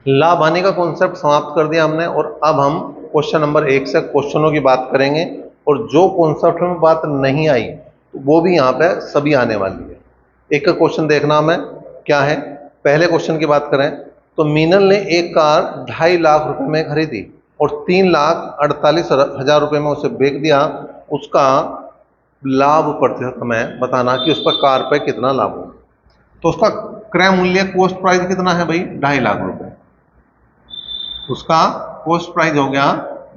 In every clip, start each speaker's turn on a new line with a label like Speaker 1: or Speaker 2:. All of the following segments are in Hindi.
Speaker 1: लाभ हानि का कॉन्सेप्ट समाप्त कर दिया हमने और अब हम क्वेश्चन नंबर 1 से क्वेश्चनों की बात करेंगे और जो कॉन्सेप्ट में बात नहीं आई तो वो भी यहाँ पे सभी आने वाली है। एक क्वेश्चन देखना हमें क्या है। पहले क्वेश्चन की बात करें तो मीनल ने एक कार 2.5 लाख रुपए में खरीदी और 3,48,000 रुपए में उसे बेच दिया। उसका लाभ प्रतिशत हमें बताना कि उस पर कार पे कितना लाभ हो। तो उसका क्रय मूल्य कॉस्ट प्राइस कितना है भाई? 2.5 लाख रुपए। उसका कॉस्ट प्राइस हो गया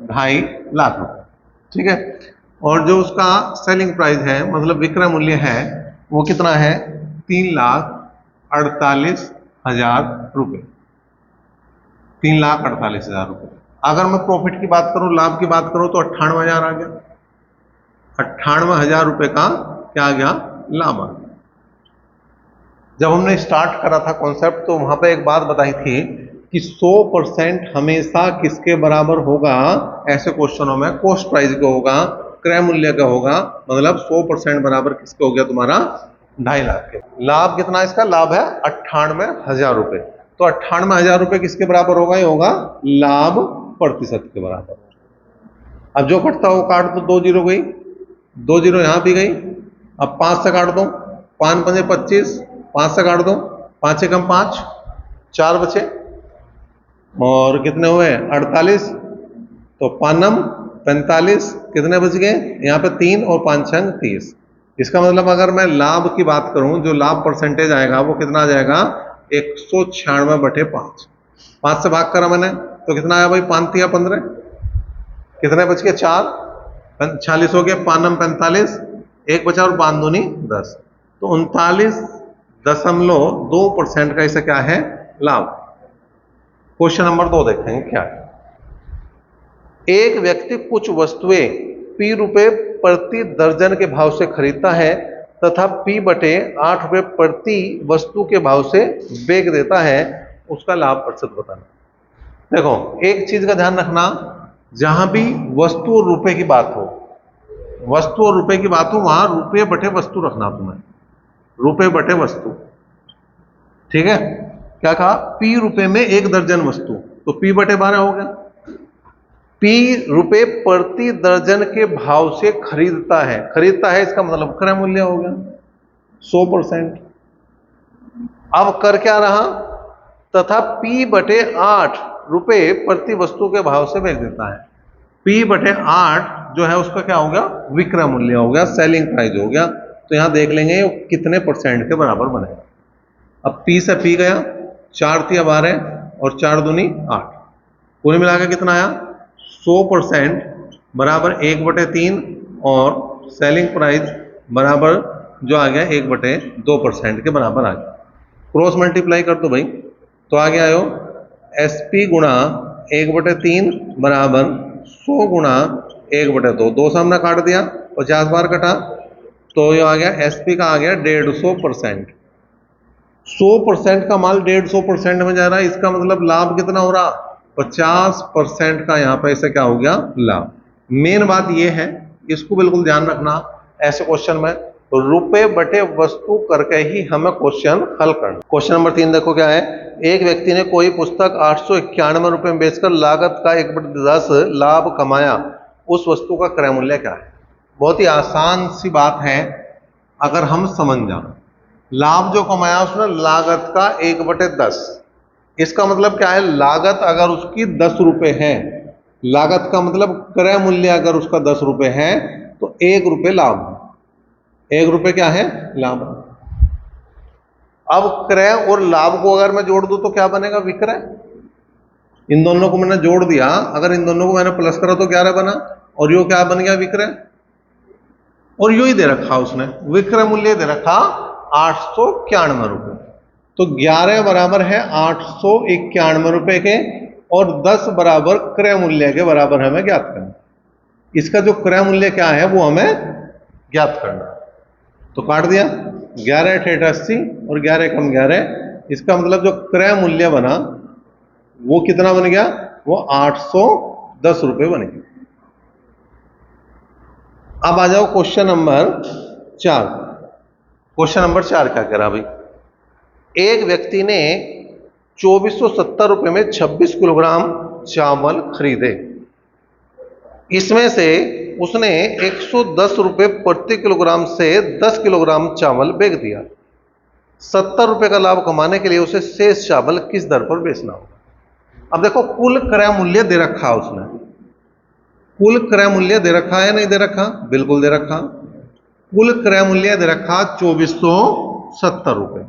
Speaker 1: 2.5 लाख रुपए, ठीक है। और जो उसका सेलिंग प्राइस है मतलब विक्रय मूल्य है वो कितना है? 3,48,000 रुपए। 3,48,000 रुपए। अगर मैं प्रॉफिट की बात करूं, लाभ की बात करूं तो 98,000 आ गया। 98,000 रुपए का क्या आ गया? लाभ आ गया। जब हमने स्टार्ट करा था कॉन्सेप्ट तो वहां पे एक बात बताई थी कि 100% हमेशा किसके बराबर होगा? ऐसे क्वेश्चनों में कॉस्ट प्राइस का होगा, क्रय मूल्य का होगा, मतलब 100% बराबर किसके हो गया? तुम्हारा 2.5 लाख के। लाभ कितना इसका? लाभ है 98,000 रुपए। तो 98,000 रुपए किसके बराबर होगा? ये होगा लाभ प्रतिशत के बराबर। अब जो कटता हो काट दो, 2 जीरो गई, 2 जीरो यहां भी गई। अब 5 से काट दो, 5 पंजे 25, 5 से काट दो, 5 से कम 5, 4 बचे और कितने हुए? 48। तो 5 45, कितने बच गए? यहाँ पे 3 और 5 छंग 30। इसका मतलब अगर मैं लाभ की बात करूं, जो लाभ परसेंटेज आएगा वो कितना आ जाएगा? 196/5। 5 से भाग करा मैंने तो कितना आया भाई? 5 या 15, कितने बच गए? 4, 46 हो गया। 5 45, 1 बचा और 5 दूनी 10। तो 39.2% का ऐसा क्या है? लाभ। क्वेश्चन नंबर 2 देखेंगे क्या है। एक व्यक्ति कुछ वस्तुएं P रुपए प्रति दर्जन के भाव से खरीदता है तथा P/8 रुपए प्रति वस्तु के भाव से बेच देता है। उसका लाभ प्रतिशत बताना। देखो एक चीज का ध्यान रखना, जहां भी वस्तु और रुपए की बात हो, वस्तु और रुपए की बात हो, वहां रुपये बटे वस्तु रखना तुम्हें, रुपए बटे वस्तु, ठीक है। क्या कहा? P रुपए में 1 दर्जन वस्तु, तो P/12 हो गया। P रुपए प्रति दर्जन के भाव से खरीदता है। खरीदता है इसका मतलब क्रय मूल्य हो गया 100%। अब कर क्या रहा? तथा P/8 रुपए प्रति वस्तु के भाव से बेच देता है। P/8 जो है उसका क्या हो गया? विक्रय मूल्य हो गया, सेलिंग प्राइस हो गया। तो यहां देख लेंगे कितने परसेंट के बराबर बनेगा। अब P से P गया, 4 × 12 और 4 दूनी 8, पूरे मिलाकर कितना आया? 100% बराबर 1/3 और सेलिंग प्राइस बराबर जो आ गया 1/2% के बराबर आ गया। क्रॉस मल्टीप्लाई कर दो भाई, तो आगे आयो SP गुणा 1/3 बराबर 100 गुणा 1/2। 2 सामना काट दिया, 50 बार कटा, तो ये आ गया SP का आ गया 150%। 100% का माल 150% में जा रहा है, इसका मतलब लाभ कितना हो रहा? 50% का यहाँ पे ऐसे क्या हो गया? लाभ। मेन बात ये है, इसको बिल्कुल ध्यान रखना ऐसे क्वेश्चन में रुपए बटे वस्तु करके ही हमें क्वेश्चन हल करना। क्वेश्चन नंबर 3 देखो क्या है। एक व्यक्ति ने कोई पुस्तक 891 रुपए में बेचकर लागत का 1/10 लाभ कमाया। उस वस्तु का क्रय मूल्य क्या है? बहुत ही आसान सी बात है अगर हम समझ जाए। लाभ जो कमाया उसने लागत का 1/10। इसका मतलब क्या है? लागत अगर उसकी 10 रुपए है, लागत का मतलब क्रय मूल्य अगर उसका 10 रुपए है तो 1 रुपए लाभ, 1 रुपए क्या है? लाभ। अब क्रय और लाभ को अगर मैं जोड़ दूं तो क्या बनेगा? विक्रय। इन दोनों को मैंने जोड़ दिया, अगर इन दोनों को मैंने प्लस करा तो 11 बना और यो क्या बन गया? विक्रय। और यो ही दे रखा उसने, विक्रय मूल्य दे रखा 891 रुपए। तो 11 बराबर है 891 रुपए के और 10 बराबर क्रय मूल्य के बराबर हमें ज्ञात करना। इसका जो क्रय मूल्य क्या है वो हमें ज्ञात करना। तो काट दिया, 11 × 8 80 और 11 कम 11, इसका मतलब जो क्रय मूल्य बना वो कितना बन गया? वो 810 रुपए बन गया। अब आ जाओ क्वेश्चन नंबर 4। क्वेश्चन नंबर 4 क्या कह रहा भाई? एक व्यक्ति ने 2470 रुपये में 26 किलोग्राम चावल खरीदे। इसमें से उसने 110 रुपये प्रति किलोग्राम से 10 किलोग्राम चावल बेच दिया। 70 रुपये का लाभ कमाने के लिए उसे शेष चावल किस दर पर बेचना होगा? अब देखो, कुल क्रय मूल्य दे रखा उसने। कुल क्रय मूल्य दे रखा है, नहीं दे रखा? बिल्कुल दे रखा। कुल क्रय मूल्य दे रखा 2470 रुपये।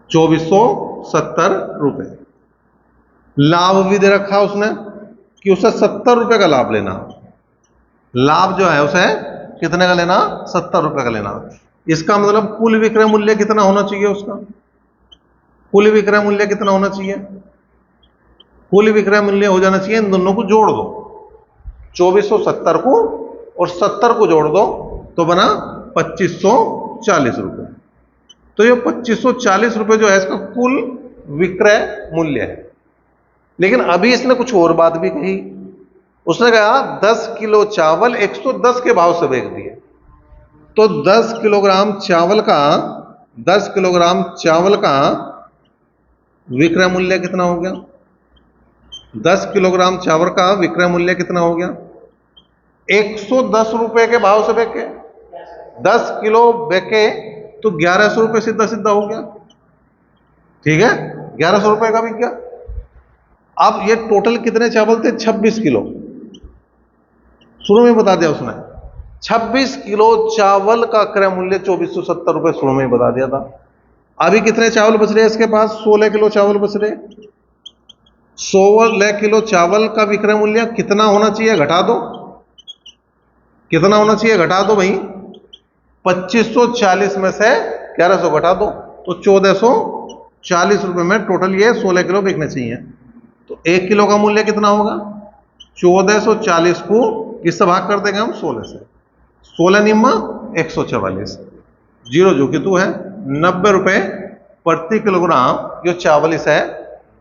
Speaker 1: 2470 रुपये। लाभ भी दे रखा उसने कि उसे 70 रुपये का लाभ लेना। लाभ जो है उसे कितने का लेना? 70 रुपये का लेना। इसका मतलब कुल विक्रय मूल्य कितना होना चाहिए उसका? कुल विक्रय मूल्य कितना होना चाहिए? कुल विक्रय मूल्य हो जाना चाहिए, इन दोनों को जोड़ दो, 2470 को और 70 को जोड़ दो तो बना 2540 रुपये। तो ये 2540 रुपये जो है इसका कुल विक्रय मूल्य है। लेकिन अभी इसने कुछ और बात भी कही। उसने कहा 10 किलो चावल 110 के भाव से बेच दिए। तो 10 किलोग्राम चावल का विक्रय मूल्य कितना हो गया? 10 किलोग्राम चावल का विक्रय मूल्य कितना हो गया? 110 रुपए के भाव से बेचे। 10 किलो बेचे तो 1100 रुपये सीधा सीधा हो गया। ठीक है, 1100 रुपये का बिक गया। अब ये टोटल कितने चावल थे? 26 किलो। शुरू में बता दिया उसने, 26 किलो चावल का क्रय मूल्य 2470 रुपये शुरू में बता दिया था। अभी कितने चावल बच रहे हैं इसके पास? 16 किलो चावल बच रहे। 16 किलो चावल का विक्रय मूल्य कितना होना चाहिए? घटा दो। कितना होना चाहिए? घटा दो भाई। 2540 में से 1100 घटा दो तो 1440 रुपये में टोटल ये 16 किलो बिकने चाहिए। तो 1 किलो का मूल्य कितना होगा? 1440 को किससे भाग कर देंगे हम? 16 से। 16 निम्मा 144, जीरो जो कि तू है 90 रुपये प्रति किलोग्राम जो चावल इसे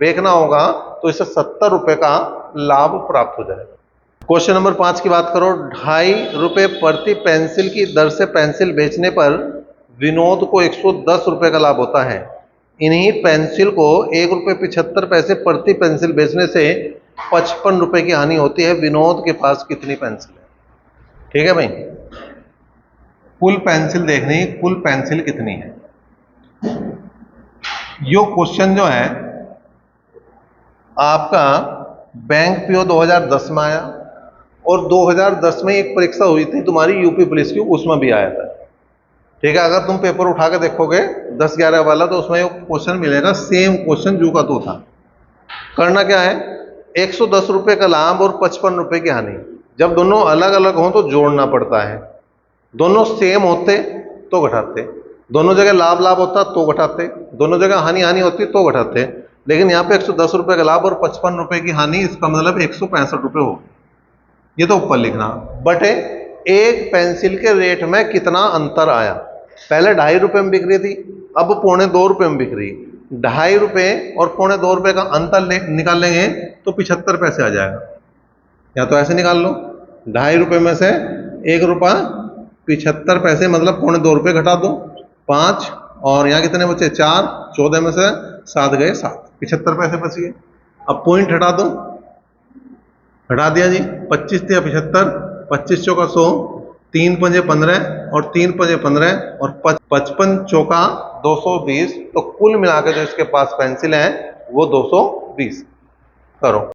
Speaker 1: बेचना होगा, तो इसे 70 रुपये का लाभ प्राप्त हो जाएगा। क्वेश्चन नंबर 5 की बात करो। 2.5 रुपये प्रति पेंसिल की दर से पेंसिल बेचने पर विनोद को 110 रुपये का लाभ होता है। इन्हीं पेंसिल को 1 रुपये 75 पैसे प्रति पेंसिल बेचने से 55 रुपये की हानि होती है। विनोद के पास कितनी पेंसिल है? ठीक है भाई, कुल पेंसिल देखनी, कुल पेंसिल कितनी है। यो क्वेश्चन जो है आपका बैंक पीओ 2010 में आया और 2010 में एक परीक्षा हुई थी तुम्हारी यूपी पुलिस की, उसमें भी आया था। ठीक है, अगर तुम पेपर उठा के देखोगे 10-11 वाला तो उसमें क्वेश्चन मिलेगा, सेम क्वेश्चन जू का तो था। करना क्या है? 110 रुपये का लाभ और 55 रुपये की हानि। जब दोनों अलग अलग हों तो जोड़ना पड़ता है। दोनों सेम होते तो घटाते, दोनों जगह लाभ लाभ होता तो घटाते, दोनों जगह हानि हानि होती तो घटाते। लेकिन यहाँ पे 110 रुपये का लाभ और 55 रुपये की हानि, इसका मतलब 165 रुपये हो। ये तो ऊपर लिखना। बटे एक पेंसिल के रेट में कितना अंतर आया। पहले 2.5 रुपये में बिक रही थी, अब 1.25 रुपये में बिक रही। 2.5 रुपये और 1.25 रुपये का अंतर निकाल लेंगे तो 75 पैसे आ जाएगा। या तो ऐसे निकाल लो, 2.5 रुपये में से 1 रुपया 75 पैसे, मतलब 1.25 रुपये घटा दो 5, और यहाँ कितने बचे? 4। 14 में से 7 गए 7, 75 पैसे बचिए। अब पॉइंट हटा दो, हटा दिया जी। 25 या 75, 25 चौका 100, 3 पंजे 15 और 3 पंजे 15 और 55 चौका 220। तो कुल मिलाकर जो इसके पास पेंसिल है वो 220। करो।